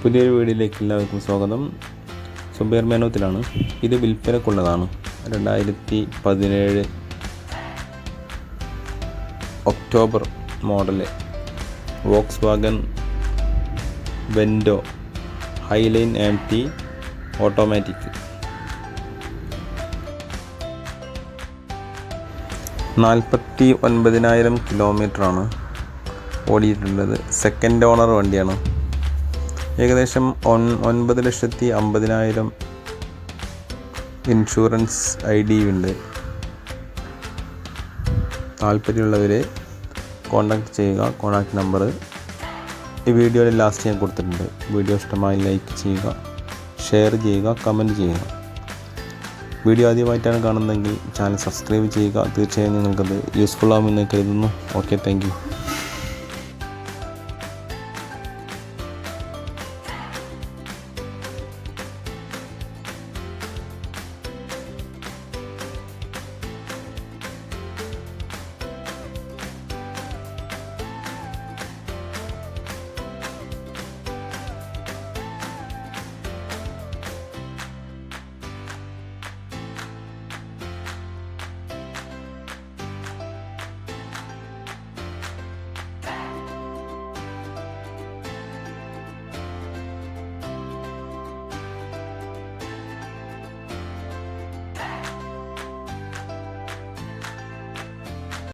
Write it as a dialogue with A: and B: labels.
A: പുതിയൊരു വീഡിയോയിലേക്ക് എല്ലാവർക്കും സ്വാഗതം. സുബൈർ മേനോത്തിലാണ്. ഇത് വിൽപ്പനക്കുള്ളതാണ്. 2017 October model VolksWagen Vento Line AMT automatic. 49,000 കിലോമീറ്ററാണ് ഓടിയിട്ടുള്ളത്. സെക്കൻഡ് ഓണർ വണ്ടിയാണ്. ഏകദേശം 9,50,000 ഇൻഷുറൻസ് ID ഉണ്ട്. താല്പര്യമുള്ളവരെ കോൺടാക്ട് ചെയ്യുക. കോൺടാക്ട് നമ്പർ ഈ വീഡിയോയിൽ ലാസ്റ്റ് ഞാൻ കൊടുത്തിട്ടുണ്ട്. വീഡിയോ ഇഷ്ടമായി ലൈക്ക് ചെയ്യുക, ഷെയർ ചെയ്യുക, കമൻറ്റ് ചെയ്യുക. വീഡിയോ ആദ്യമായിട്ടാണ് കാണുന്നതെങ്കിൽ ചാനൽ സബ്സ്ക്രൈബ് ചെയ്യുക. തീർച്ചയായും നിങ്ങൾക്കത് യൂസ്ഫുൾ ആകുമെന്ന് കരുതുന്നു. Okay, thank you.